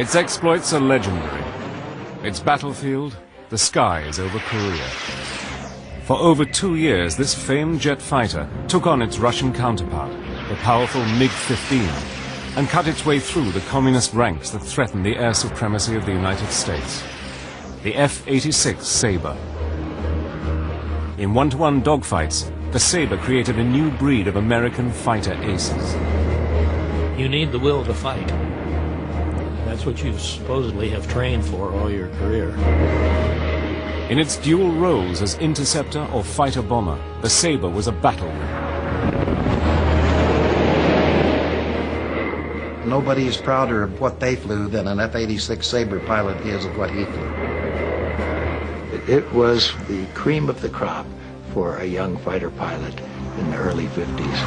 Its exploits are legendary. Its battlefield, the skies over Korea. For over 2 years, this famed jet fighter took on its Russian counterpart, the powerful MiG-15, and cut its way through the communist ranks that threatened the air supremacy of the United States. The F86 Sabre. In one-to-one dogfights, the Sabre created a new breed of American fighter aces. You need the will to fight. That's what you supposedly have trained for all your career. In its dual roles as interceptor or fighter-bomber, the Sabre was a battle ram. Nobody is prouder of what they flew than an F86 Sabre pilot is of what he flew. It was the cream of the crop for a young fighter pilot in the early 50s.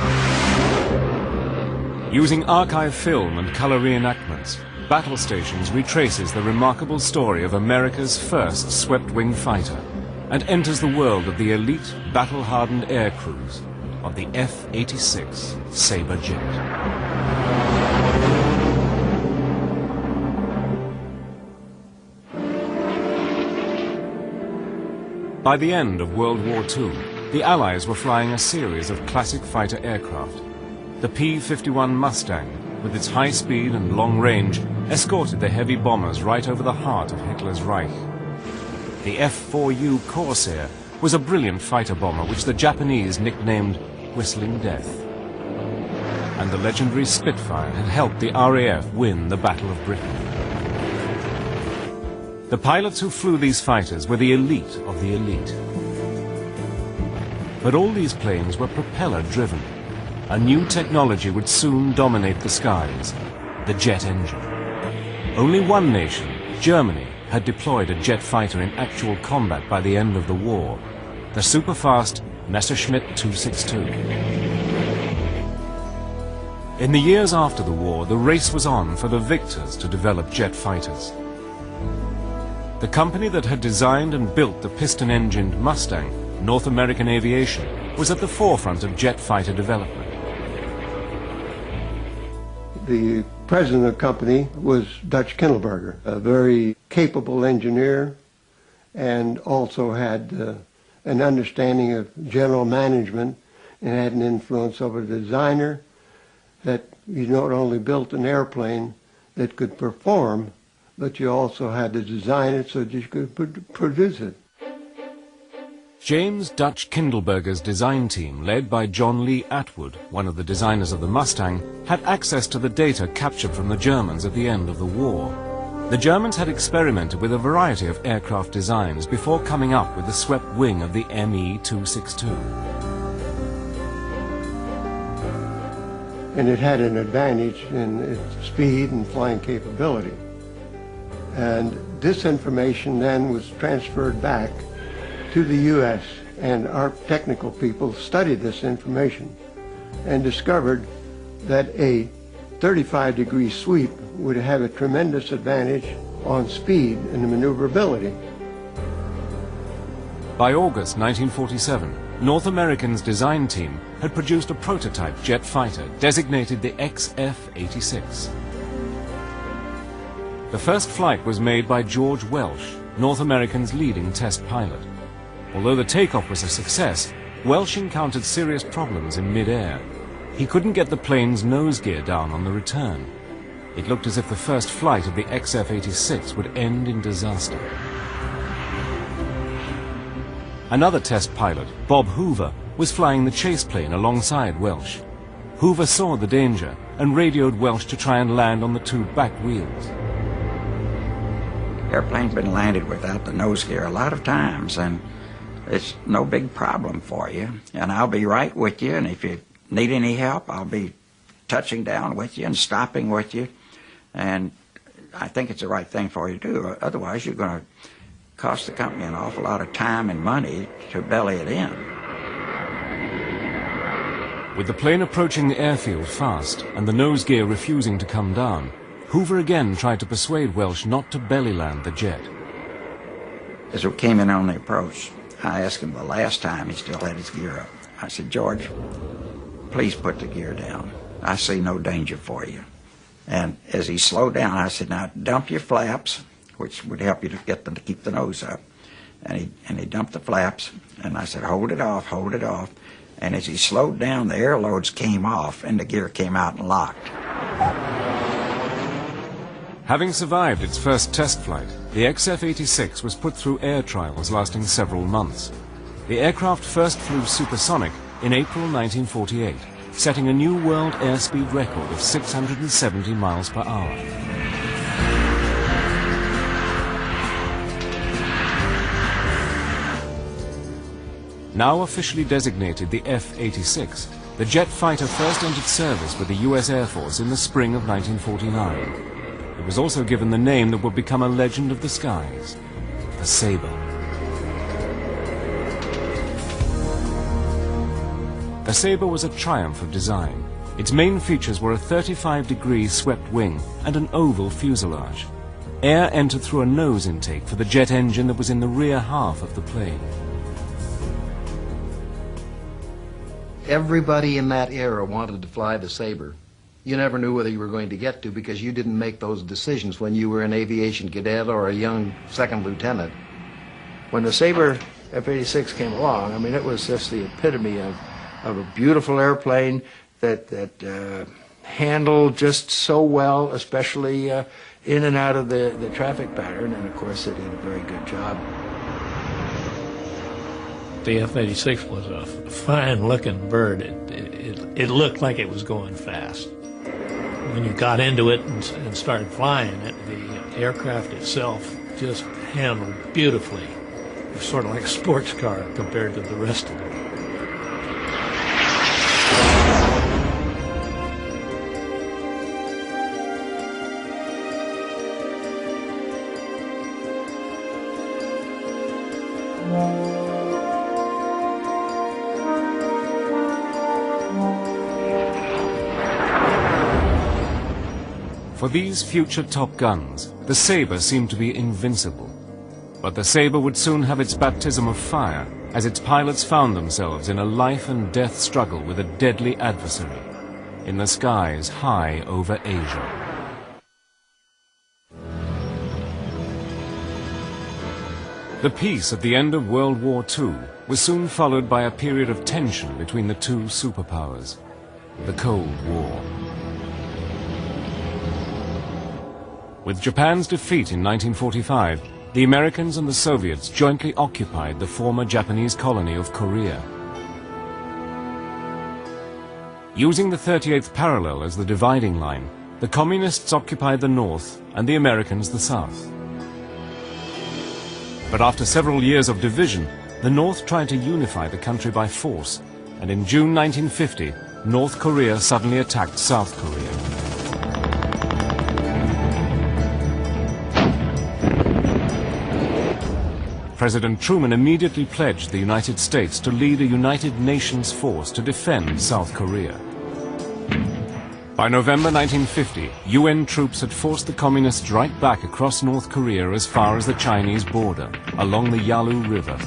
Using archive film and color reenactments, Battle Stations retraces the remarkable story of America's first swept-wing fighter and enters the world of the elite, battle-hardened air crews of the F86 Sabrejet. By the end of World War II, the Allies were flying a series of classic fighter aircraft. The P-51 Mustang, with its high speed and long range, escorted the heavy bombers right over the heart of Hitler's Reich. The F-4U Corsair was a brilliant fighter bomber which the Japanese nicknamed Whistling Death. And the legendary Spitfire had helped the RAF win the Battle of Britain. The pilots who flew these fighters were the elite of the elite. But all these planes were propeller-driven. A new technology would soon dominate the skies, the jet engine. Only one nation, Germany, had deployed a jet fighter in actual combat by the end of the war, the super-fast Messerschmitt 262. In the years after the war, the race was on for the victors to develop jet fighters. The company that had designed and built the piston-engined Mustang, North American Aviation, was at the forefront of jet fighter development. The president of the company was Dutch Kindleberger, a very capable engineer, and also had an understanding of general management and had an influence over the designer, that you not only built an airplane that could perform, but you also had to design it so that you could produce it. James Dutch Kindleberger's design team, led by John Lee Atwood, one of the designers of the Mustang, had access to the data captured from the Germans at the end of the war. The Germans had experimented with a variety of aircraft designs before coming up with the swept wing of the ME-262. And it had an advantage in its speed and flying capability. And this information then was transferred back to the U.S., and our technical people studied this information and discovered that a 35-degree sweep would have a tremendous advantage on speed and maneuverability. By August 1947, North American's design team had produced a prototype jet fighter designated the XF-86. The first flight was made by George Welsh, North American's leading test pilot. Although the takeoff was a success, Welsh encountered serious problems in mid-air. He couldn't get the plane's nose gear down on the return. It looked as if the first flight of the XF-86 would end in disaster. Another test pilot, Bob Hoover, was flying the chase plane alongside Welsh. Hoover saw the danger and radioed Welsh to try and land on the two back wheels. Airplane's been landed without the nose gear a lot of times, and it's no big problem for you. And I'll be right with you, and if you need any help, I'll be touching down with you and stopping with you. And I think it's the right thing for you to do. Otherwise, you're going to cost the company an awful lot of time and money to belly it in. With the plane approaching the airfield fast and the nose gear refusing to come down, Hoover again tried to persuade Welsh not to belly land the jet. As we came in on the approach, I asked him the last time he still had his gear up. I said, "George, please put the gear down. I see no danger for you." And as he slowed down, I said, now dump your flaps, which would help you to get them to keep the nose up. And he dumped the flaps, and I said, hold it off, hold it off. And as he slowed down, the air loads came off, and the gear came out and locked. Having survived its first test flight, the F86 was put through air trials lasting several months. The aircraft first flew supersonic in April 1948, setting a new world airspeed record of 670 miles per hour. Now officially designated the F86, the jet fighter first entered service with the US Air Force in the spring of 1949. It was also given the name that would become a legend of the skies, the Sabre. The Sabre was a triumph of design. Its main features were a 35-degree swept wing and an oval fuselage. Air entered through a nose intake for the jet engine that was in the rear half of the plane. Everybody in that era wanted to fly the Sabre. You never knew whether you were going to get to because you didn't make those decisions when you were an aviation cadet or a young second lieutenant. When the Sabre F86 came along, I mean, it was just the epitome of a beautiful airplane that handled just so well, especially in and out of the traffic pattern, and of course it did a very good job. The F-86 was a fine-looking bird. It looked like it was going fast. When you got into it and started flying it, the aircraft itself just handled beautifully. It was sort of like a sports car compared to the rest of it. For these future Top Guns, the Sabre seemed to be invincible. But the Sabre would soon have its baptism of fire as its pilots found themselves in a life and death struggle with a deadly adversary in the skies high over Asia. The peace at the end of World War II was soon followed by a period of tension between the two superpowers, the Cold War. With Japan's defeat in 1945, the Americans and the Soviets jointly occupied the former Japanese colony of Korea. Using the 38th parallel as the dividing line, the Communists occupied the north and the Americans the south. But after several years of division, the North tried to unify the country by force, and in June 1950, North Korea suddenly attacked South Korea. President Truman immediately pledged the United States to lead a United Nations force to defend South Korea. By November 1950, UN troops had forced the Communists right back across North Korea as far as the Chinese border, along the Yalu River.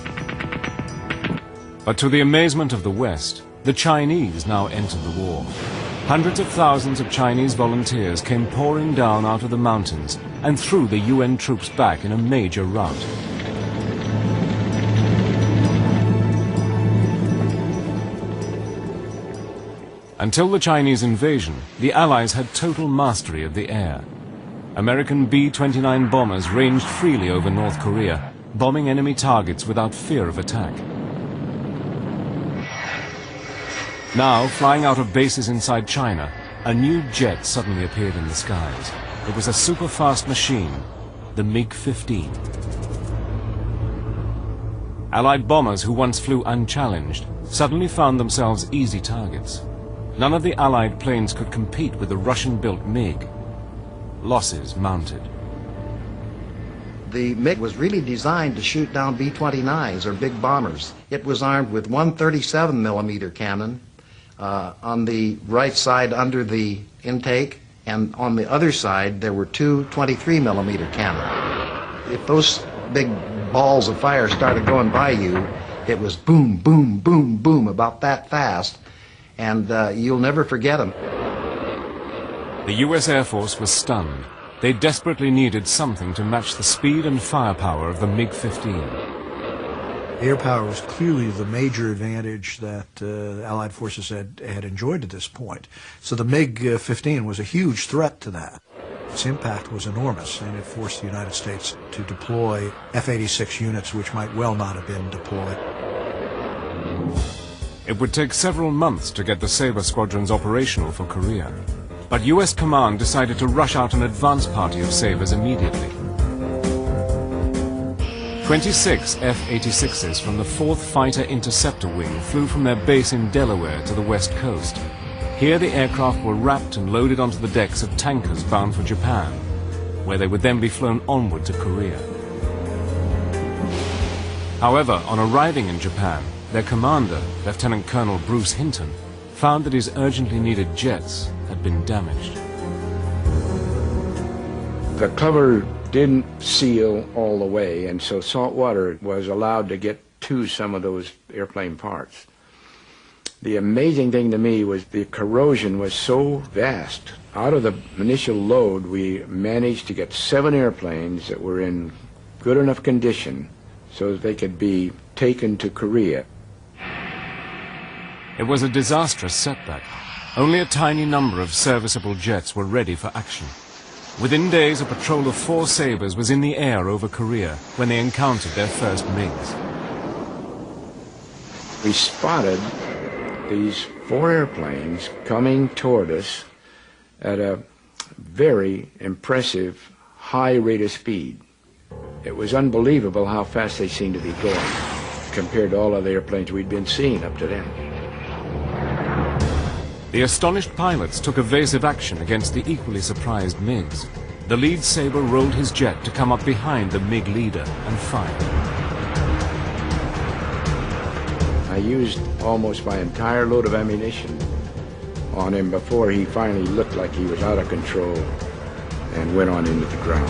But to the amazement of the West, the Chinese now entered the war. Hundreds of thousands of Chinese volunteers came pouring down out of the mountains and threw the UN troops back in a major rout. Until the Chinese invasion, the Allies had total mastery of the air. American B-29 bombers ranged freely over North Korea, bombing enemy targets without fear of attack. Now, flying out of bases inside China, a new jet suddenly appeared in the skies. It was a super-fast machine, the MiG-15. Allied bombers who once flew unchallenged suddenly found themselves easy targets. None of the Allied planes could compete with the Russian-built MiG. Losses mounted. The MiG was really designed to shoot down B-29s, or big bombers. It was armed with one 37mm cannon on the right side under the intake, and on the other side there were two 23mm cannons. If those big balls of fire started going by you, it was boom, boom, boom, boom, about that fast. And you'll never forget them. The US Air Force was stunned. They desperately needed something to match the speed and firepower of the MiG-15. Air power was clearly the major advantage that Allied forces had enjoyed at this point. So the MiG-15 was a huge threat to that. Its impact was enormous, and it forced the United States to deploy F86 units which might well not have been deployed. It would take several months to get the Sabre squadrons operational for Korea. But US Command decided to rush out an advance party of Sabres immediately. 26 F86s from the 4th Fighter Interceptor Wing flew from their base in Delaware to the west coast. Here the aircraft were wrapped and loaded onto the decks of tankers bound for Japan, where they would then be flown onward to Korea. However, on arriving in Japan, their commander, Lieutenant Colonel Bruce Hinton, found that his urgently needed jets had been damaged. The cover didn't seal all the way, and so salt water was allowed to get to some of those airplane parts. The amazing thing to me was the corrosion was so vast. Out of the initial load, we managed to get 7 airplanes that were in good enough condition so that they could be taken to Korea. It was a disastrous setback. Only a tiny number of serviceable jets were ready for action. Within days, a patrol of 4 Sabres was in the air over Korea when they encountered their first MiGs. We spotted these 4 airplanes coming toward us at a very impressive high rate of speed. It was unbelievable how fast they seemed to be going compared to all other airplanes we'd been seeing up to then. The astonished pilots took evasive action against the equally surprised MiGs. The lead Sabre rolled his jet to come up behind the MiG leader and fired. I used almost my entire load of ammunition on him before he finally looked like he was out of control and went on into the ground.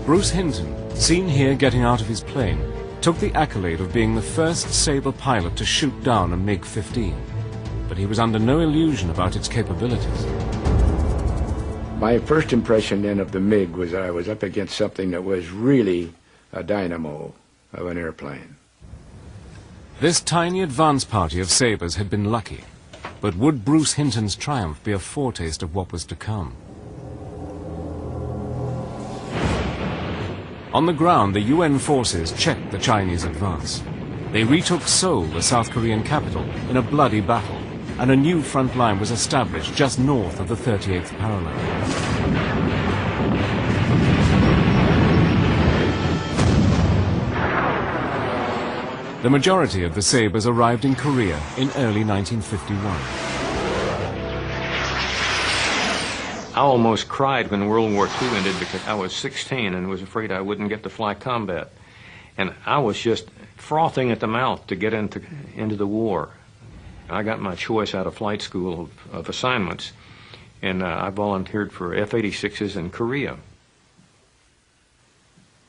Bruce Hinton, seen here getting out of his plane, took the accolade of being the first Sabre pilot to shoot down a MiG-15. But he was under no illusion about its capabilities. My first impression then of the MiG was that I was up against something that was really a dynamo of an airplane. This tiny advance party of Sabres had been lucky. But would Bruce Hinton's triumph be a foretaste of what was to come? On the ground, the UN forces checked the Chinese advance. They retook Seoul, the South Korean capital, in a bloody battle, and a new front line was established just north of the 38th parallel. The majority of the Sabres arrived in Korea in early 1951. I almost cried when World War II ended because I was 16 and was afraid I wouldn't get to fly combat. And I was just frothing at the mouth to get into the war. I got my choice out of flight school of assignments, and I volunteered for F-86s in Korea.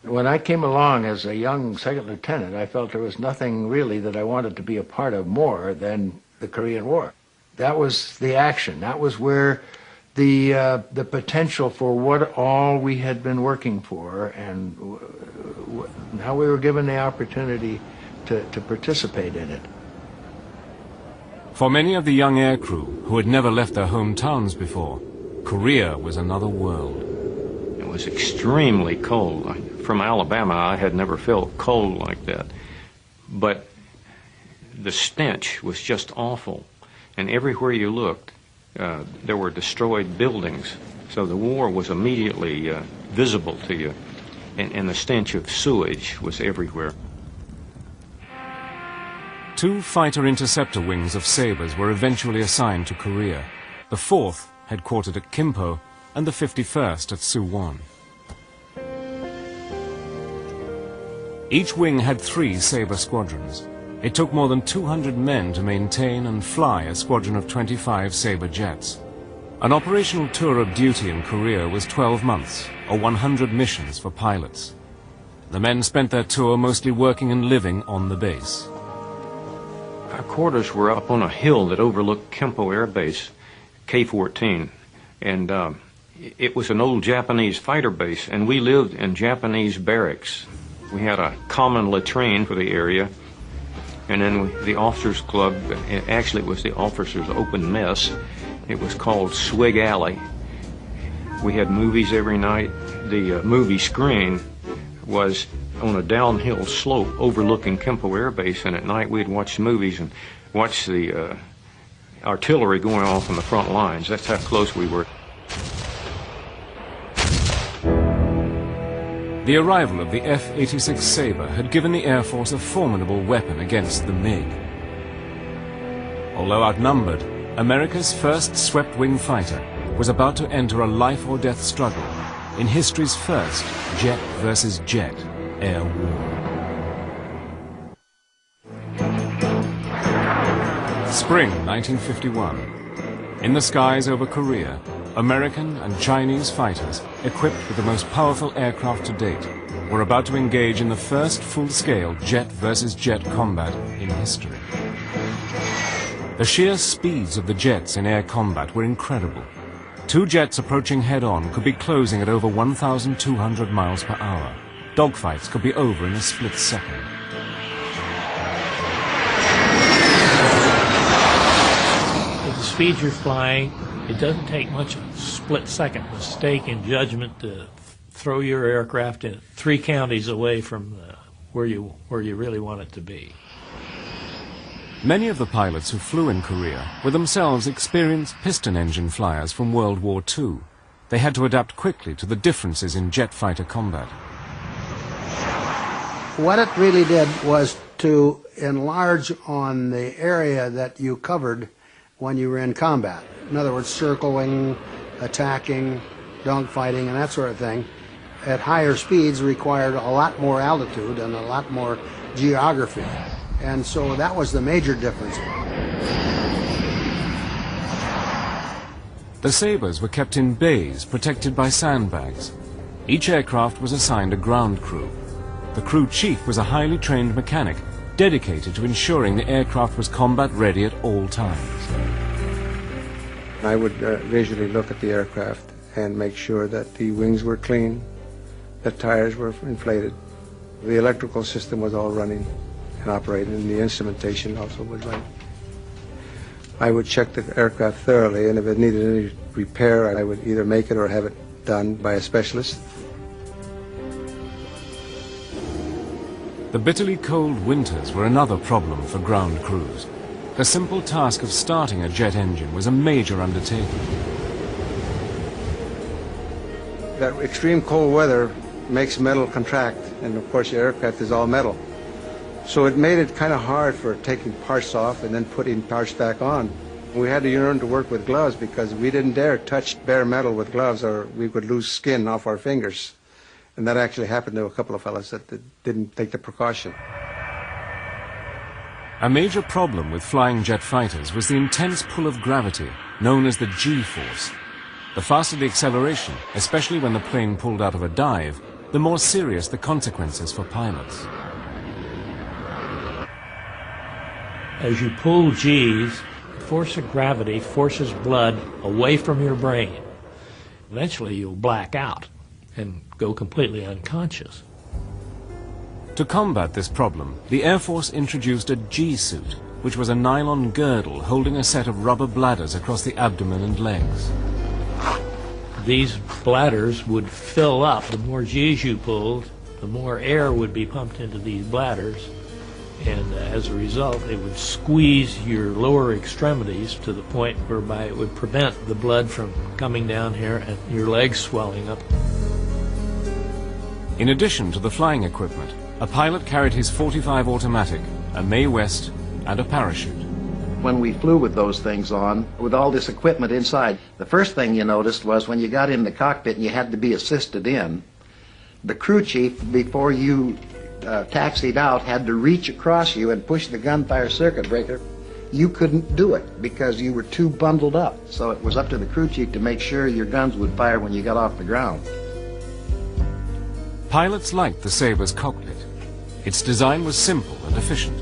When I came along as a young second lieutenant, I felt there was nothing really that I wanted to be a part of more than the Korean War. That was the action. That was where the potential for what all we had been working for and how we were given the opportunity to participate in it. For many of the young aircrew who had never left their hometowns before, Korea was another world. It was extremely cold. From Alabama, I had never felt cold like that. But the stench was just awful. And everywhere you looked, there were destroyed buildings. So the war was immediately visible to you. And the stench of sewage was everywhere. 2 fighter interceptor wings of Sabres were eventually assigned to Korea. The 4th, headquartered at Kimpo, and the 51st at Suwon. Each wing had 3 Sabre squadrons. It took more than 200 men to maintain and fly a squadron of 25 Sabre jets. An operational tour of duty in Korea was 12 months, or 100 missions for pilots. The men spent their tour mostly working and living on the base. Our quarters were up on a hill that overlooked Kempo Air Base, K-14, and it was an old Japanese fighter base, and we lived in Japanese barracks. We had a common latrine for the area, and then the officers' club, actually it was the officers' open mess. It was called Swig Alley. We had movies every night. The movie screen was on a downhill slope overlooking Kempo Air Base, and at night we'd watch movies and watch the artillery going off on the front lines. That's how close we were. The arrival of the F86 Sabre had given the Air Force a formidable weapon against the MiG. Although outnumbered, America's first swept-wing fighter was about to enter a life-or-death struggle in history's first jet versus jet air war. Spring 1951. In the skies over Korea, American and Chinese fighters, equipped with the most powerful aircraft to date, were about to engage in the first full-scale jet versus jet combat in history. The sheer speeds of the jets in air combat were incredible. Two jets approaching head-on could be closing at over 1,200 miles per hour. Dogfights could be over in a split second. At the speed you're flying, it doesn't take much of a split-second mistake in judgment to throw your aircraft in 3 counties away from where you really want it to be. Many of the pilots who flew in Korea were themselves experienced piston engine flyers from World War II. They had to adapt quickly to the differences in jet fighter combat. What it really did was to enlarge on the area that you covered when you were in combat. In other words, circling, attacking, dogfighting, and that sort of thing, at higher speeds required a lot more altitude and a lot more geography. And so that was the major difference. The Sabres were kept in bays protected by sandbags. Each aircraft was assigned a ground crew. The crew chief was a highly trained mechanic dedicated to ensuring the aircraft was combat ready at all times. I would visually look at the aircraft and make sure that the wings were clean, the tires were inflated, the electrical system was all running and operating, and the instrumentation also was running. I would check the aircraft thoroughly, and if it needed any repair, I would either make it or have it done by a specialist. The bitterly cold winters were another problem for ground crews. The simple task of starting a jet engine was a major undertaking. That extreme cold weather makes metal contract, and of course your aircraft is all metal. So it made it kind of hard for taking parts off and then putting parts back on. We had to learn to work with gloves because we didn't dare touch bare metal with gloves or we would lose skin off our fingers. And that actually happened to a couple of fellas that didn't take the precaution. A major problem with flying jet fighters was the intense pull of gravity, known as the G-force. The faster the acceleration, especially when the plane pulled out of a dive, the more serious the consequences for pilots. As you pull G's, the force of gravity forces blood away from your brain. Eventually you'll black out and go completely unconscious. To combat this problem, the Air Force introduced a G-suit, which was a nylon girdle holding a set of rubber bladders across the abdomen and legs. These bladders would fill up. The more G's you pulled, the more air would be pumped into these bladders, and as a result it would squeeze your lower extremities to the point whereby it would prevent the blood from coming down here and your legs swelling up. In addition to the flying equipment, a pilot carried his .45 automatic, a Mae West, and a parachute. When we flew with those things on, with all this equipment inside, the first thing you noticed was when you got in the cockpit and you had to be assisted in, the crew chief, before you taxied out, had to reach across you and push the gunfire circuit breaker. You couldn't do it because you were too bundled up. So it was up to the crew chief to make sure your guns would fire when you got off the ground. Pilots liked the Sabre's cockpit. Its design was simple and efficient.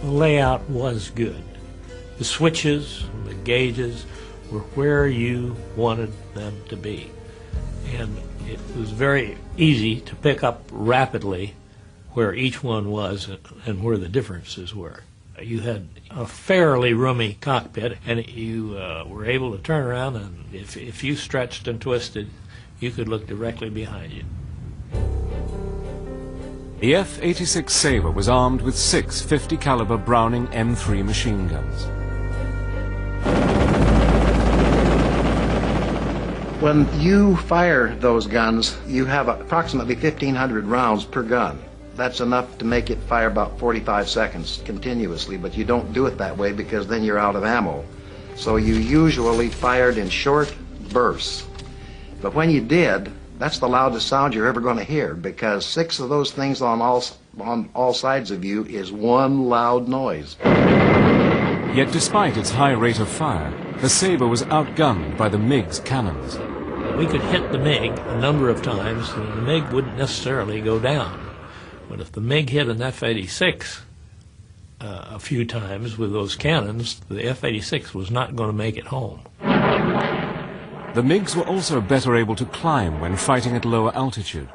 The layout was good. The switches, the gauges were where you wanted them to be. And it was very easy to pick up rapidly where each one was and where the differences were. You had a fairly roomy cockpit, and you were able to turn around, and if you stretched and twisted, you could look directly behind you. The F86 Sabre was armed with 6 50 caliber Browning M3 machine guns. When you fire those guns, you have approximately 1,500 rounds per gun. That's enough to make it fire about 45 seconds continuously, but you don't do it that way because then you're out of ammo. So you usually fired in short bursts. But when you did, that's the loudest sound you're ever going to hear, because 6 of those things on all sides of you is one loud noise. Yet despite its high rate of fire, the Sabre was outgunned by the MiG's cannons. We could hit the MiG a number of times, and the MiG wouldn't necessarily go down. But if the MiG hit an F-86 a few times with those cannons, the F-86 was not going to make it home. The MiGs were also better able to climb when fighting at lower altitude.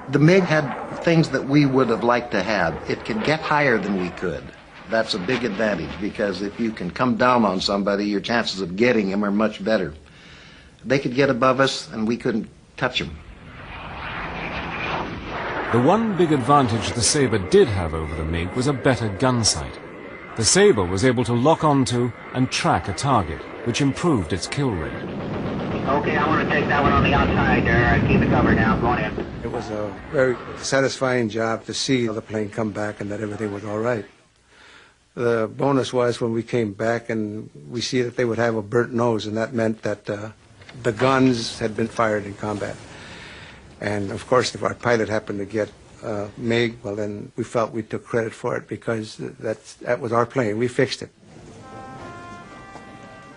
The MiG had things that we would have liked to have. It could get higher than we could. That's a big advantage, because if you can come down on somebody, your chances of getting him are much better. They could get above us, and we couldn't touch them. The one big advantage the Sabre did have over the MiG was a better gun sight. The Sabre was able to lock onto and track a target, which improved its kill rate. Okay, I want to take that one on the outside there. Keep it covered now. Going in. It was a very satisfying job to see the plane come back and that everything was all right. The bonus was when we came back and we see that they would have a burnt nose, and that meant that the guns had been fired in combat. And of course, if our pilot happened to get MiG, well then we felt we took credit for it, because that was our plane. We fixed it.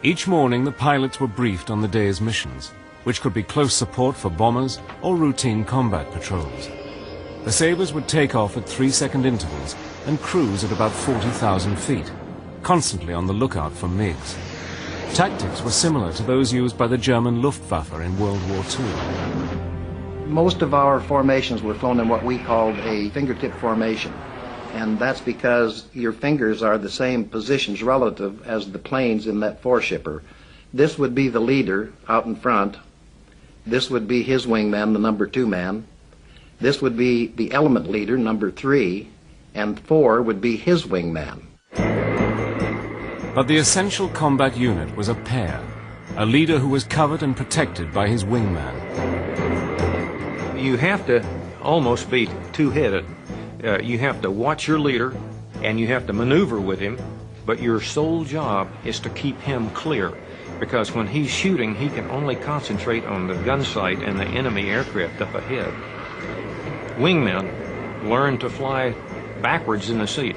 Each morning the pilots were briefed on the day's missions, which could be close support for bombers or routine combat patrols. The Sabres would take off at 3-second intervals and cruise at about 40,000 feet, constantly on the lookout for MiGs. Tactics were similar to those used by the German Luftwaffe in World War II. Most of our formations were flown in what we called a fingertip formation, and that's because your fingers are the same positions relative as the planes in that four-shipper. This would be the leader out in front. This would be his wingman, the number 2 man. This would be the element leader, number 3, and 4 would be his wingman. But the essential combat unit was a pair, a leader who was covered and protected by his wingman. You have to almost be two-headed. You have to watch your leader, and you have to maneuver with him, but your sole job is to keep him clear, because when he's shooting, he can only concentrate on the gun sight and the enemy aircraft up ahead. Wingmen learn to fly backwards in the seat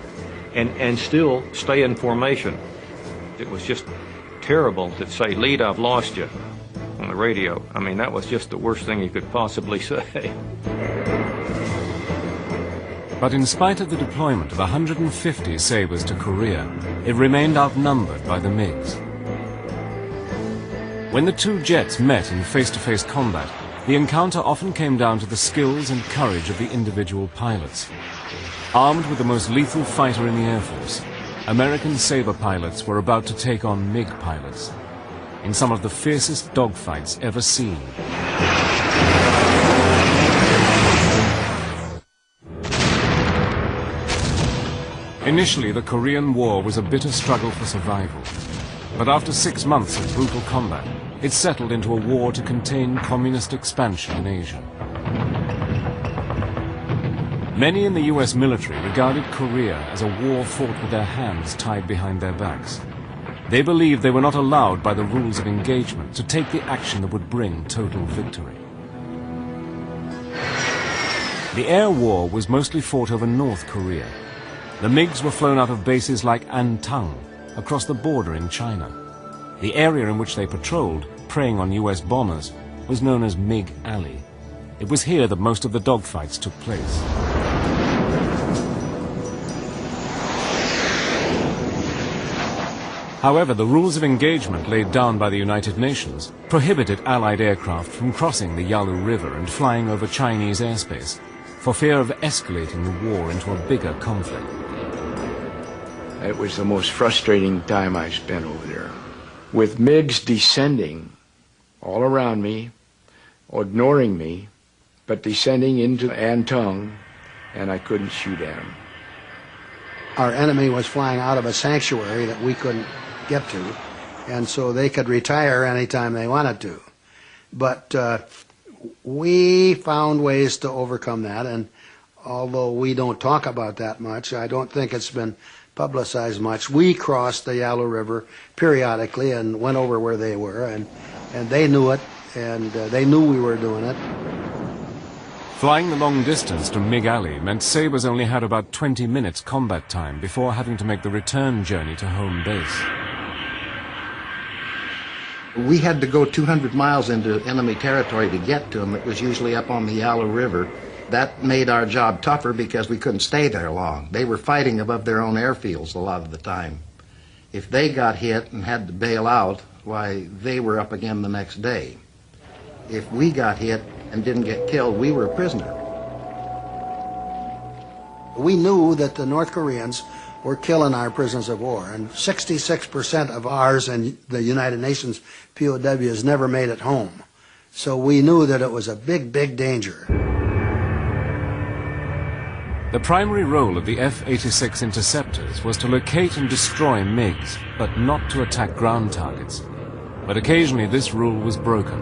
and still stay in formation. It was just terrible to say, "Lead, I've lost you," on the radio. I mean, that was just the worst thing you could possibly say. But in spite of the deployment of 150 Sabres to Korea, it remained outnumbered by the MiGs. When the two jets met in face-to-face combat, the encounter often came down to the skills and courage of the individual pilots. Armed with the most lethal fighter in the Air Force, American Sabre pilots were about to take on MiG pilots in some of the fiercest dogfights ever seen. Initially, the Korean War was a bitter struggle for survival. But after 6 months of brutal combat, it settled into a war to contain communist expansion in Asia. Many in the US military regarded Korea as a war fought with their hands tied behind their backs. They believed they were not allowed by the rules of engagement to take the action that would bring total victory. The air war was mostly fought over North Korea. The MiGs were flown out of bases like Antung, across the border in China. The area in which they patrolled, preying on US bombers, was known as MiG Alley. It was here that most of the dogfights took place. However, the rules of engagement laid down by the United Nations prohibited Allied aircraft from crossing the Yalu River and flying over Chinese airspace, for fear of escalating the war into a bigger conflict. It was the most frustrating time I spent over there. With MiGs descending all around me, ignoring me, but descending into Antung, and I couldn't shoot at them. Our enemy was flying out of a sanctuary that we couldn't get to, and so they could retire anytime they wanted to. But we found ways to overcome that, and although we don't talk about that much, I don't think it's been publicized much. We crossed the Yalu River periodically and went over where they were, and they knew it, and they knew we were doing it. Flying the long distance to MiG Alley meant Sabres only had about 20 minutes combat time before having to make the return journey to home base. We had to go 200 miles into enemy territory to get to them. It was usually up on the Yalu River. That made our job tougher because we couldn't stay there long. They were fighting above their own airfields a lot of the time. If they got hit and had to bail out, why, they were up again the next day. If we got hit and didn't get killed, we were a prisoner. We knew that the North Koreans were killing our prisoners of war, and 66% of ours and the United Nations POWs never made it home. So we knew that it was a big, big danger. The primary role of the F86 interceptors was to locate and destroy MiGs, but not to attack ground targets. But occasionally this rule was broken.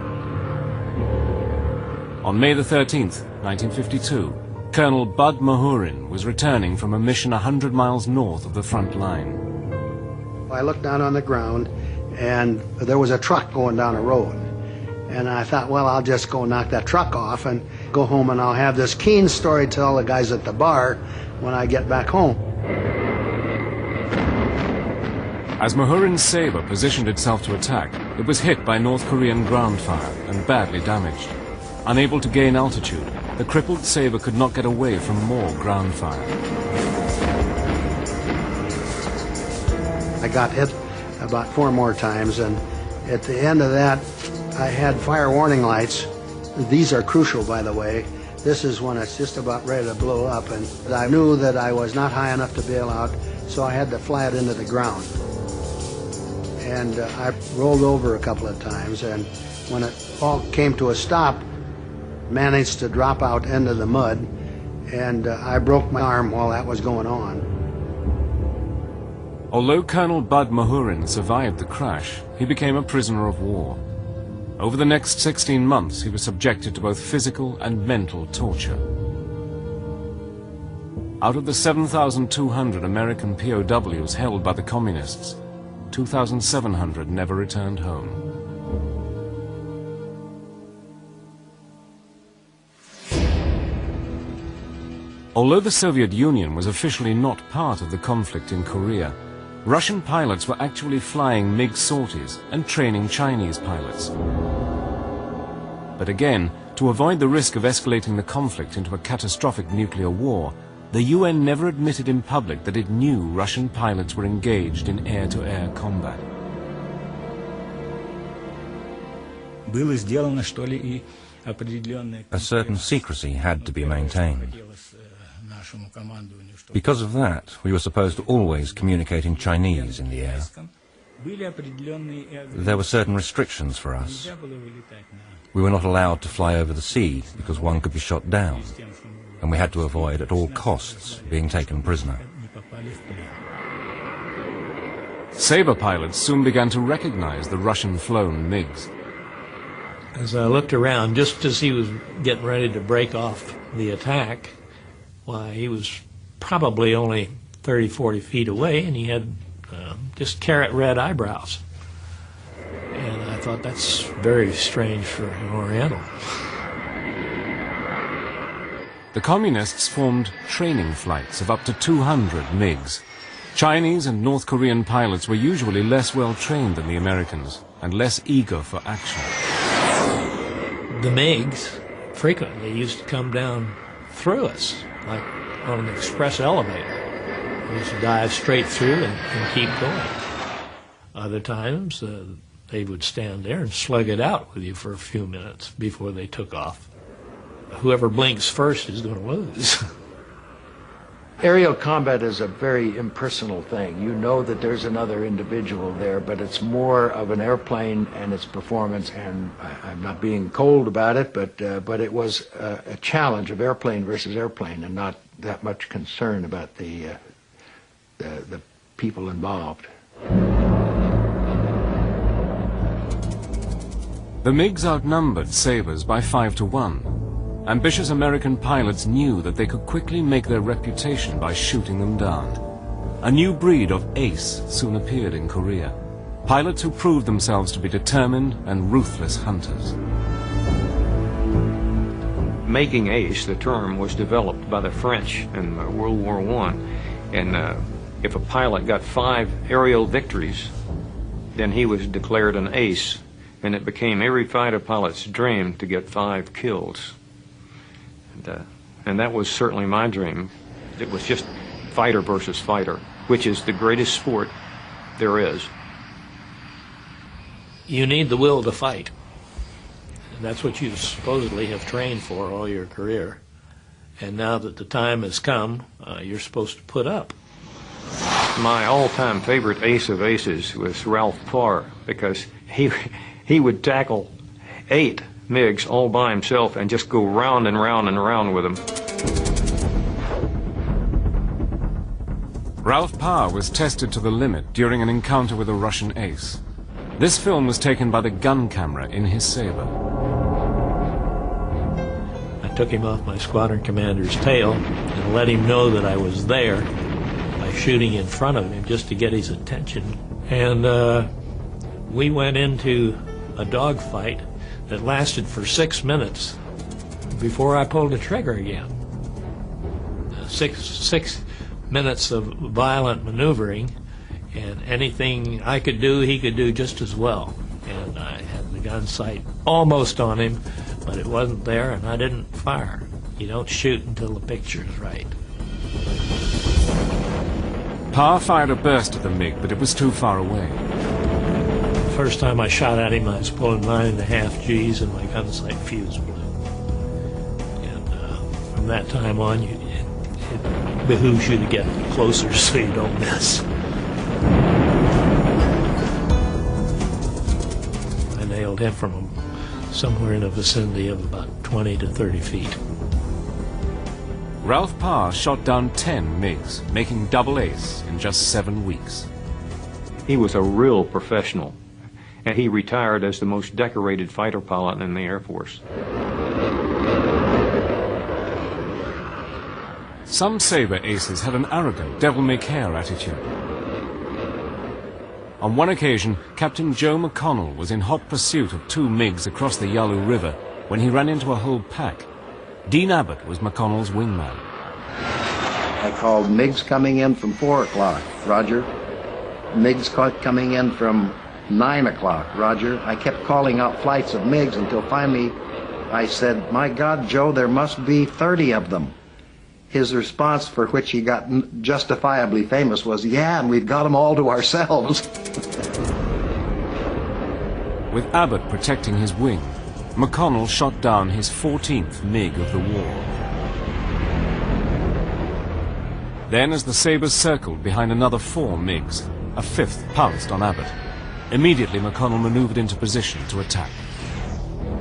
On May the 13th, 1952, Colonel Bud Mahurin was returning from a mission 100 miles north of the front line. I looked down on the ground, and there was a truck going down a road. And I thought, well, I'll just go knock that truck off and go home, and I'll have this keen story to tell the guys at the bar when I get back home. As Mahurin's Sabre positioned itself to attack, it was hit by North Korean ground fire and badly damaged. Unable to gain altitude, the crippled Sabre could not get away from more ground fire. I got hit about 4 more times, and at the end of that, I had fire warning lights. These are crucial, by the way. This is when it's just about ready to blow up, and I knew that I was not high enough to bail out, so I had to fly it into the ground. And I rolled over a couple of times, and when it all came to a stop, managed to drop out into the mud, and I broke my arm while that was going on. Although Colonel Bud Mahurin survived the crash, he became a prisoner of war. Over the next 16 months, he was subjected to both physical and mental torture. Out of the 7,200 American POWs held by the communists, 2,700 never returned home. Although the Soviet Union was officially not part of the conflict in Korea, Russian pilots were actually flying MiG sorties and training Chinese pilots. But again, to avoid the risk of escalating the conflict into a catastrophic nuclear war, the UN never admitted in public that it knew Russian pilots were engaged in air-to-air combat. A certain secrecy had to be maintained. Because of that, we were supposed to always communicate in Chinese in the air. There were certain restrictions for us. We were not allowed to fly over the sea because one could be shot down, and we had to avoid at all costs being taken prisoner. Sabre pilots soon began to recognize the Russian-flown MiGs. As I looked around, just as he was getting ready to break off the attack, why, he was probably only 30, 40 feet away, and he had just carrot red eyebrows. And I thought, that's very strange for an Oriental. The communists formed training flights of up to 200 MiGs. Chinese and North Korean pilots were usually less well trained than the Americans and less eager for action. The MiGs frequently used to come down through us, like on an express elevator. We used to dive straight through and keep going. Other times, they would stand there and slug it out with you for a few minutes before they took off. Whoever blinks first is going to lose. Aerial combat is a very impersonal thing. You know that there's another individual there, but it's more of an airplane and its performance, and I'm not being cold about it, but it was a challenge of airplane versus airplane, and not that much concern about the people involved. The MiGs outnumbered Sabres by 5 to 1. Ambitious American pilots knew that they could quickly make their reputation by shooting them down. A new breed of ace soon appeared in Korea. Pilots who proved themselves to be determined and ruthless hunters. Making ace, the term, was developed by the French in World War I. And if a pilot got 5 aerial victories, then he was declared an ace. And it became every fighter pilot's dream to get 5 kills. And that was certainly my dream. It was just fighter versus fighter, which is the greatest sport there is. You need the will to fight. And that's what you supposedly have trained for all your career. And now that the time has come, you're supposed to put up. My all-time favorite ace of aces was Ralph Parr, because he would tackle 8 MiGs all by himself and just go round and round and round with them. Ralph Parr was tested to the limit during an encounter with a Russian ace. This film was taken by the gun camera in his Sabre. I took him off my squadron commander's tail and let him know that I was there by shooting in front of him just to get his attention. And we went into a dogfight that lasted for 6 minutes before I pulled the trigger again. 6 minutes of violent maneuvering, and anything I could do, he could do just as well. And I had the gun sight almost on him, but it wasn't there, and I didn't fire. You don't shoot until the picture's right. Parr fired a burst at the MiG, but it was too far away. First time I shot at him, I was pulling 9.5 Gs and my gun sight fuse blew. And from that time on, it behooves you to get closer so you don't miss. I nailed him from somewhere in the vicinity of about 20 to 30 feet. Ralph Parr shot down 10 MiGs, making double ace in just 7 weeks. He was a real professional. And he retired as the most decorated fighter pilot in the Air Force. Some Sabre aces had an arrogant, devil-may-care attitude. On one occasion, Captain Joe McConnell was in hot pursuit of 2 MiGs across the Yalu River when he ran into a whole pack. Dean Abbott was McConnell's wingman. I called MiGs coming in from 4 o'clock, roger. MiGs coming in from 9 o'clock, roger. I kept calling out flights of MiGs until finally I said, "My God, Joe, there must be 30 of them." His response, for which he got justifiably famous, was, "Yeah, and we've got them all to ourselves." With Abbott protecting his wing, McConnell shot down his 14th MiG of the war. Then, as the Sabres circled behind another 4 MiGs, a 5th pounced on Abbott. Immediately, McConnell maneuvered into position to attack.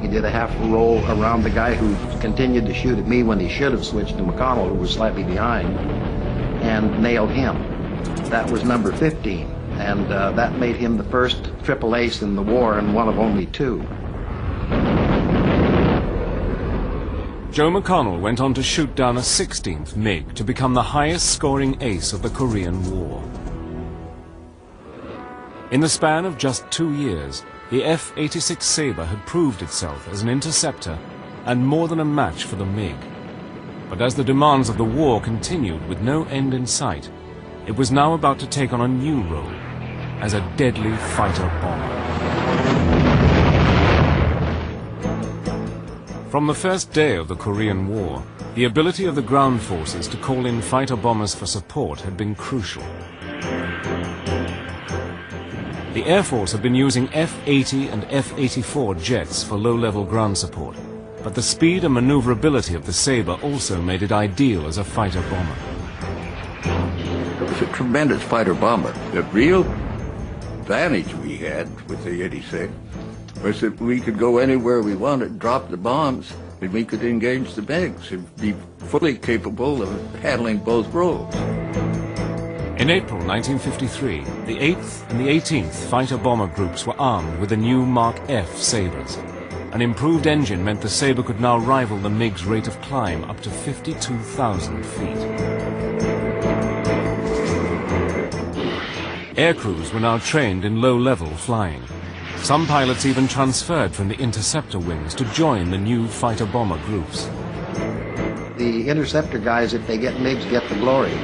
He did a half roll around the guy who continued to shoot at me when he should have switched to McConnell, who was slightly behind, and nailed him. That was number 15, and that made him the first triple ace in the war and one of only 2. Joe McConnell went on to shoot down a 16th MiG to become the highest-scoring ace of the Korean War. In the span of just 2 years, the F86 Sabre had proved itself as an interceptor and more than a match for the MiG. But as the demands of the war continued with no end in sight, it was now about to take on a new role as a deadly fighter bomber. From the first day of the Korean War, the ability of the ground forces to call in fighter bombers for support had been crucial. The Air Force had been using F-80 and F-84 jets for low-level ground support, but the speed and maneuverability of the Sabre also made it ideal as a fighter-bomber. It was a tremendous fighter-bomber. The real advantage we had with the 86 was that we could go anywhere we wanted, drop the bombs, and we could engage the MiGs and be fully capable of handling both roles. In April 1953, the 8th and the 18th fighter-bomber groups were armed with the new Mark F Sabres. An improved engine meant the Sabre could now rival the MiG's rate of climb up to 52,000 feet. Aircrews were now trained in low-level flying. Some pilots even transferred from the interceptor wings to join the new fighter-bomber groups. The interceptor guys, if they get MiGs, get the glory.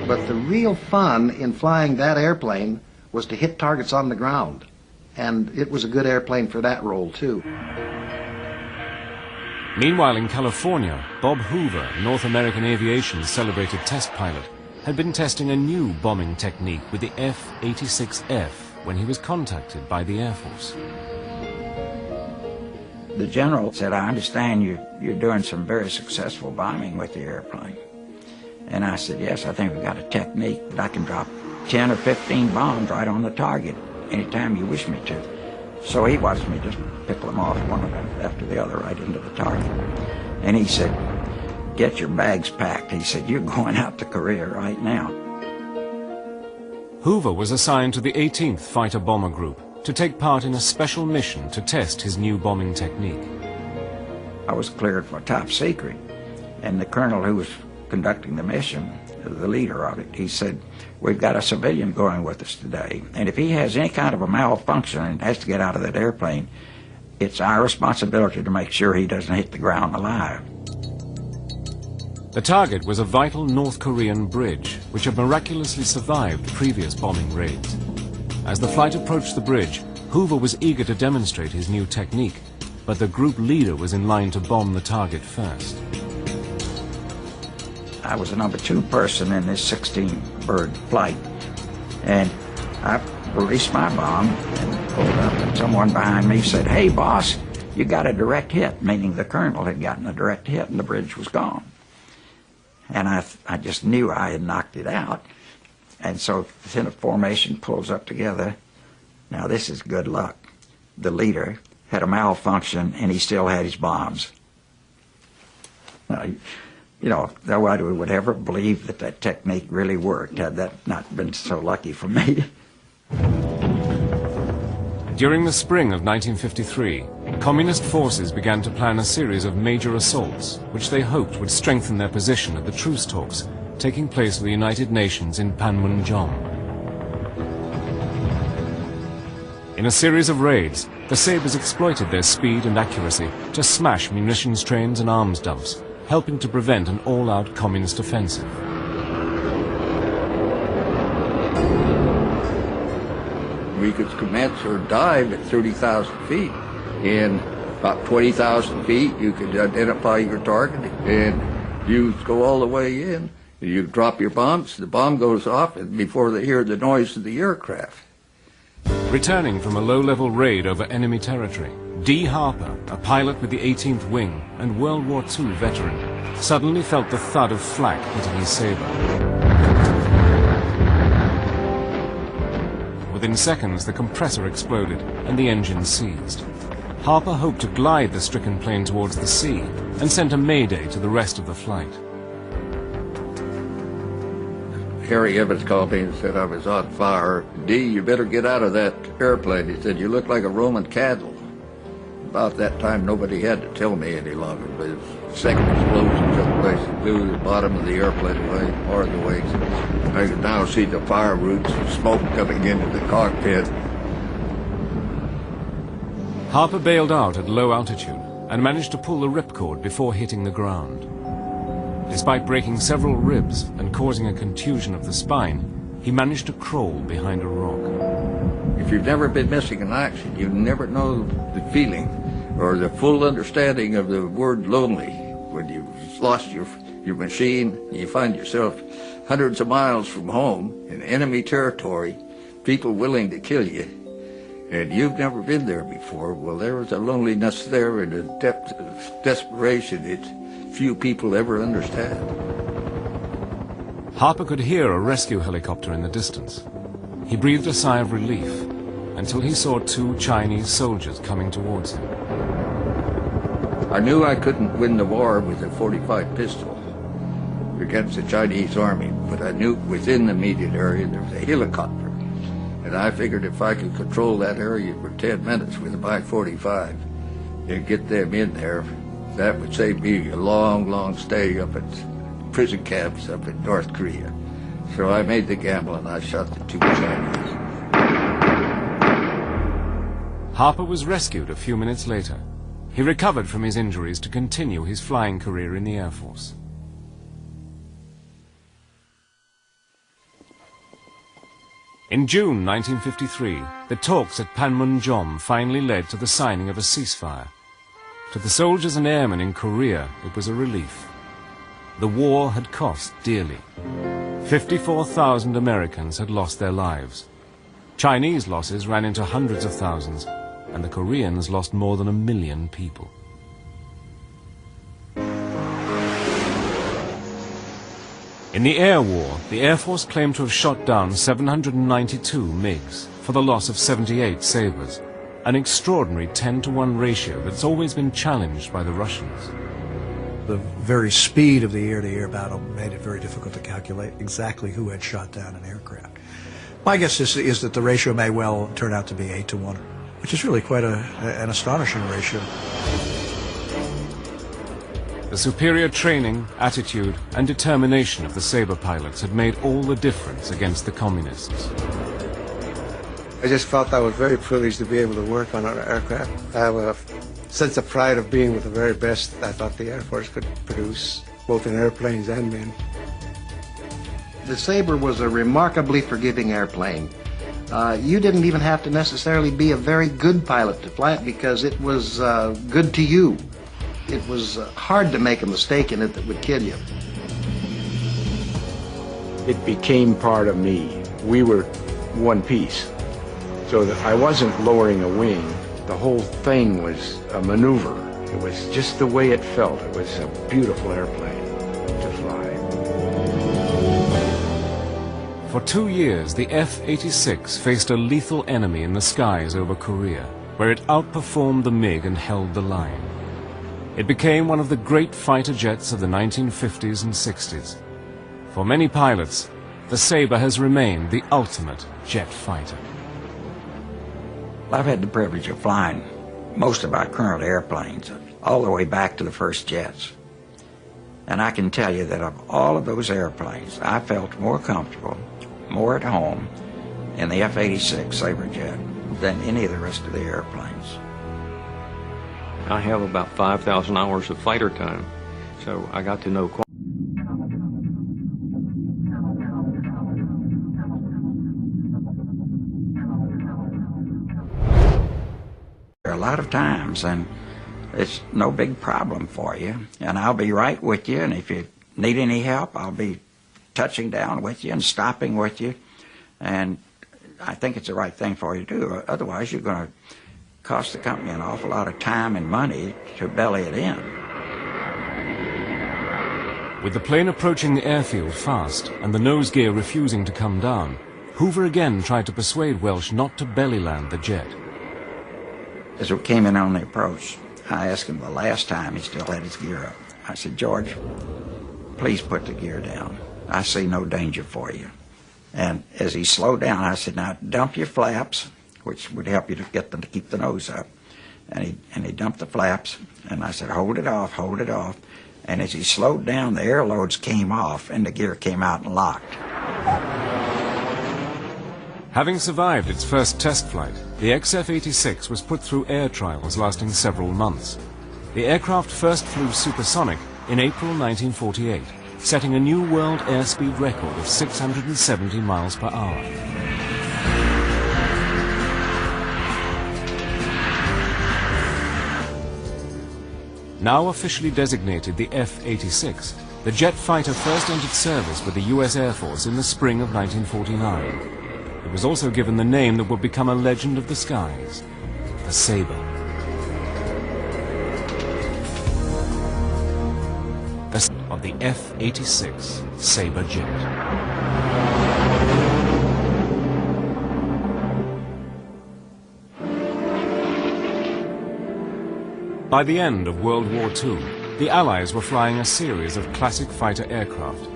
But the real fun in flying that airplane was to hit targets on the ground. And it was a good airplane for that role, too. Meanwhile, in California, Bob Hoover, North American Aviation's celebrated test pilot, had been testing a new bombing technique with the F86F when he was contacted by the Air Force. The general said, I understand you're doing some very successful bombing with the airplane. And I said, yes, I think we've got a technique that I can drop 10 or 15 bombs right on the target anytime you wish me to. So he watched me just pick them off one after the other right into the target. And he said, get your bags packed. He said, you're going out to Korea right now. Hoover was assigned to the 18th Fighter Bomber Group to take part in a special mission to test his new bombing technique. I was cleared for top secret, and the colonel who was conducting the mission, the leader of it, he said, we've got a civilian going with us today, and if he has any kind of a malfunction and has to get out of that airplane, it's our responsibility to make sure he doesn't hit the ground alive. The target was a vital North Korean bridge, which had miraculously survived previous bombing raids. As the flight approached the bridge, Hoover was eager to demonstrate his new technique, but the group leader was in line to bomb the target first. I was the number 2 person in this 16-bird flight, and I released my bomb and pulled up, and someone behind me said, hey, boss, you got a direct hit, meaning the colonel had gotten a direct hit and the bridge was gone. And I just knew I had knocked it out, and so then a formation pulls up together. Now, this is good luck. The leader had a malfunction, and he still had his bombs. Now, you know, nobody would ever believe that that technique really worked had that not been so lucky for me. During the spring of 1953, Communist forces began to plan a series of major assaults, which they hoped would strengthen their position at the truce talks taking place at the United Nations in Panmunjom. In a series of raids, the Sabres exploited their speed and accuracy to smash munitions trains and arms dumps, helping to prevent an all-out communist offensive. We could commence or dive at 30,000 feet. In about 20,000 feet, you could identify your target, and you go all the way in. You drop your bombs, the bomb goes off before they hear the noise of the aircraft. Returning from a low-level raid over enemy territory, D. Harper, a pilot with the 18th Wing and World War II veteran, suddenly felt the thud of flak hitting his Sabre. Within seconds, the compressor exploded and the engine seized. Harper hoped to glide the stricken plane towards the sea and sent a mayday to the rest of the flight. Harry Evans called me and said I was on fire. D, you better get out of that airplane. He said, you look like a Roman candle. About that time, nobody had to tell me any longer, but the second explosion took place. It blew the bottom of the airplane away, part of the wings. I could now see the fire roots and smoke coming into the cockpit. Harper bailed out at low altitude and managed to pull the ripcord before hitting the ground. Despite breaking several ribs and causing a contusion of the spine, he managed to crawl behind a rock. If you've never been missing in action, you never know the feeling or the full understanding of the word lonely. When you've lost your machine, you find yourself hundreds of miles from home in enemy territory, people willing to kill you, and you've never been there before, well, there was a loneliness there and a depth of desperation that few people ever understand. Harper could hear a rescue helicopter in the distance. He breathed a sigh of relief until he saw 2 Chinese soldiers coming towards him. I knew I couldn't win the war with a .45 pistol against the Chinese army, but I knew within the immediate area there was a helicopter. And I figured if I could control that area for 10 minutes with my .45 and get them in there, that would save me a long, long stay up at prison camps up in North Korea. So I made the gamble and I shot the 2 Chinese. Harper was rescued a few minutes later. He recovered from his injuries to continue his flying career in the Air Force. In June 1953, the talks at Panmunjom finally led to the signing of a ceasefire. To the soldiers and airmen in Korea, it was a relief. The war had cost dearly. 54,000 Americans had lost their lives. Chinese losses ran into hundreds of thousands, and the Koreans lost more than 1 million people. In the air war, the Air Force claimed to have shot down 792 MiGs for the loss of 78 Sabres, an extraordinary 10-to-1 ratio that's always been challenged by the Russians. The very speed of the air-to-air battle made it very difficult to calculate exactly who had shot down an aircraft. My guess is that the ratio may well turn out to be 8-to-1, which is really quite an astonishing ratio. The superior training, attitude, and determination of the Sabre pilots had made all the difference against the communists. I just felt I was very privileged to be able to work on our aircraft. I have a sense of pride of being with the very best I thought the Air Force could produce, both in airplanes and men. The Sabre was a remarkably forgiving airplane. You didn't even have to necessarily be a very good pilot to fly it because it was good to you. It was hard to make a mistake in it that would kill you. It became part of me. We were one piece. So that I wasn't lowering a wing. The whole thing was a maneuver. It was just the way it felt. It was a beautiful airplane to fly. For 2 years, the F86 faced a lethal enemy in the skies over Korea, where it outperformed the MiG and held the line. It became one of the great fighter jets of the 1950s and 60s. For many pilots, the Sabre has remained the ultimate jet fighter. I've had the privilege of flying most of our current airplanes all the way back to the first jets. And I can tell you that of all of those airplanes, I felt more comfortable, more at home in the F86 Sabrejet than any of the rest of the airplanes. I have about 5,000 hours of fighter time, so I got to know quite. There are a lot of times, and it's no big problem for you, and I'll be right with you, and if you need any help, I'll be touching down with you and stopping with you, and I think it's the right thing for you to do. Otherwise, you're going to cost the company an awful lot of time and money to belly it in. With the plane approaching the airfield fast and the nose gear refusing to come down, Hoover again tried to persuade Welsh not to belly land the jet. As we came in on the approach, I asked him the last time he still had his gear up. I said, "George, please put the gear down. I see no danger for you." And as he slowed down, I said, "Now dump your flaps," which would help you to get them to keep the nose up. And he dumped the flaps, and I said, hold it off, hold it off. And as he slowed down, the air loads came off, and the gear came out and locked. Having survived its first test flight, the XF-86 was put through air trials lasting several months. The aircraft first flew supersonic in April 1948, setting a new world airspeed record of 670 miles per hour. Now officially designated the F-86, the jet fighter first entered service with the U.S. Air Force in the spring of 1949. it was also given the name that would become a legend of the skies, the Sabre. The of the F86 Sabre jet. By the end of World War II, the Allies were flying a series of classic fighter aircraft.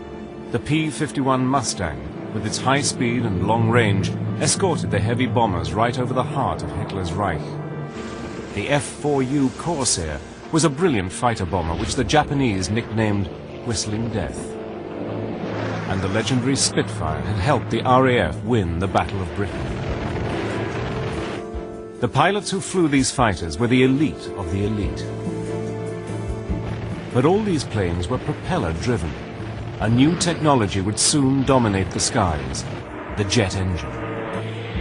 The P-51 Mustang, with its high speed and long range, escorted the heavy bombers right over the heart of Hitler's Reich. The F-4U Corsair was a brilliant fighter bomber which the Japanese nicknamed Whistling Death. And the legendary Spitfire had helped the RAF win the Battle of Britain. The pilots who flew these fighters were the elite of the elite. But all these planes were propeller-driven. A new technology would soon dominate the skies, the jet engine.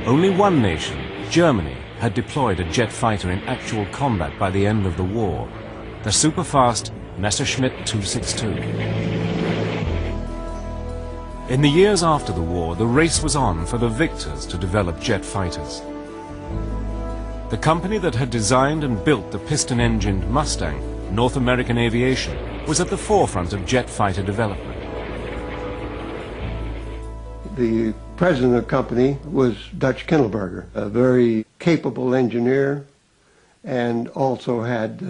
Only one nation, Germany, had deployed a jet fighter in actual combat by the end of the war, the super-fast Messerschmitt 262. In the years after the war, the race was on for the victors to develop jet fighters. The company that had designed and built the piston-engined Mustang, North American Aviation, was at the forefront of jet fighter development. The president of the company was Dutch Kindleberger, a very capable engineer, and also had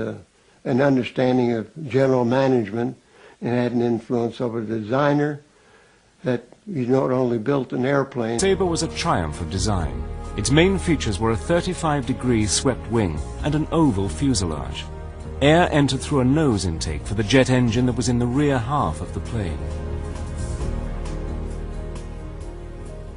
an understanding of general management and had an influence over the designer that he not only built an airplane. Sabre was a triumph of design. Its main features were a 35-degree swept wing and an oval fuselage. Air entered through a nose intake for the jet engine that was in the rear half of the plane.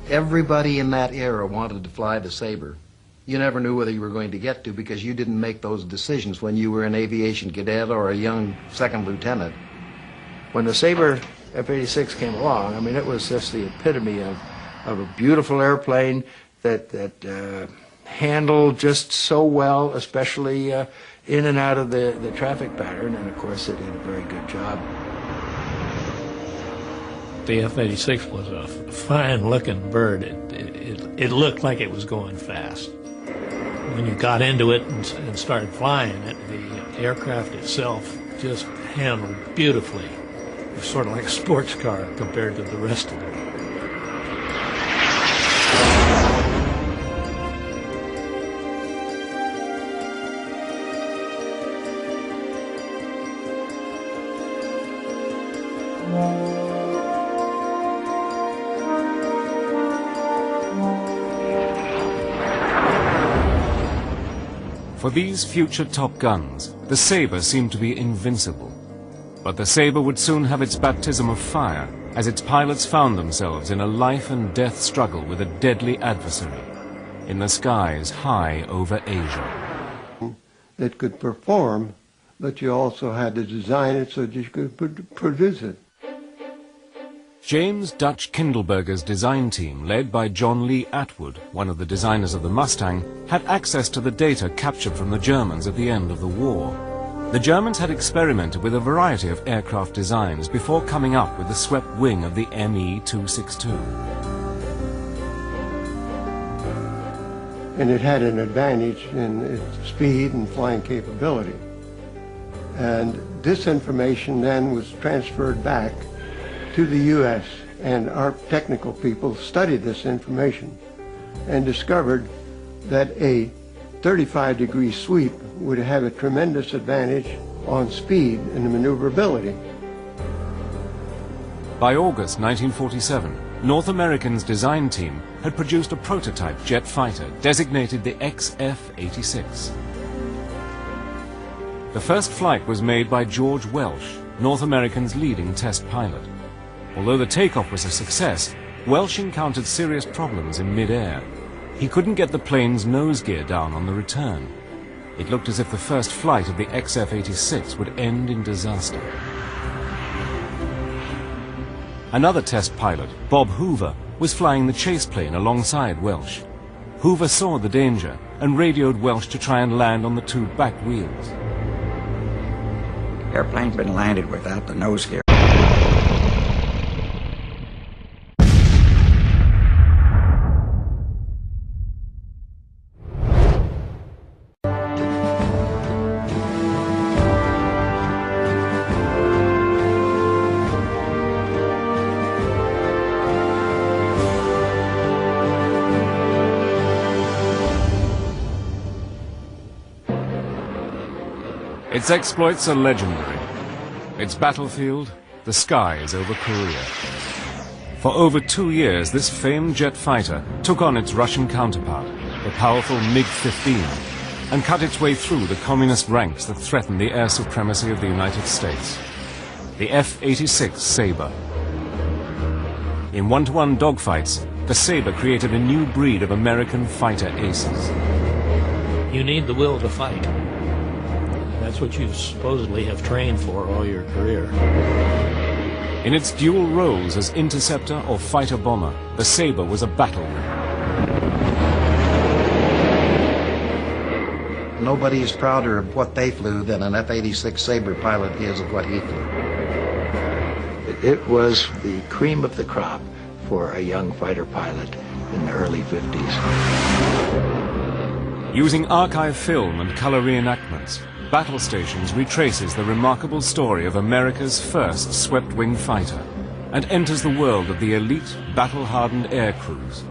Everybody in that era wanted to fly the Sabre. You never knew whether you were going to get to because you didn't make those decisions when you were an aviation cadet or a young second lieutenant. When the Sabre F86 came along, I mean, it was just the epitome of a beautiful airplane that handled just so well, especially in and out of the traffic pattern, and of course it did a very good job. The F86 was a fine-looking bird. It looked like it was going fast. When you got into it and started flying it, the aircraft itself just handled beautifully. It was sort of like a sports car compared to the rest of it. For these future Top Guns, the Sabre seemed to be invincible. But the Sabre would soon have its baptism of fire as its pilots found themselves in a life and death struggle with a deadly adversary in the skies high over Asia. That could perform, but you also had to design it so that you could produce it. James Dutch Kindleberger's design team, led by John Lee Atwood, one of the designers of the Mustang, had access to the data captured from the Germans at the end of the war. The Germans had experimented with a variety of aircraft designs before coming up with the swept wing of the ME-262. And it had an advantage in its speed and flying capability. And this information then was transferred back to the U.S., and our technical people studied this information and discovered that a 35-degree sweep would have a tremendous advantage on speed and maneuverability. By August 1947, North American's design team had produced a prototype jet fighter designated the XF86. The first flight was made by George Welsh, North American's leading test pilot. Although the takeoff was a success, Welsh encountered serious problems in mid-air. He couldn't get the plane's nose gear down on the return. It looked as if the first flight of the XF-86 would end in disaster. Another test pilot, Bob Hoover, was flying the chase plane alongside Welsh. Hoover saw the danger and radioed Welsh to try and land on the two back wheels. Airplane's been landed without the nose gear. Its exploits are legendary. Its battlefield, the skies over Korea. For over 2 years, this famed jet fighter took on its Russian counterpart, the powerful MiG-15, and cut its way through the communist ranks that threatened the air supremacy of the United States. The F86 Sabre. In one-to-one dogfights, the Sabre created a new breed of American fighter aces. You need the will to fight. That's what you supposedly have trained for all your career. In its dual roles as interceptor or fighter bomber, the Sabre was a battle. Nobody is prouder of what they flew than an F-86 Sabre pilot is of what he flew. It was the cream of the crop for a young fighter pilot in the early 50s. Using archive film and color reenactments, Battle Stations retraces the remarkable story of America's first swept-wing fighter and enters the world of the elite, battle-hardened air crews.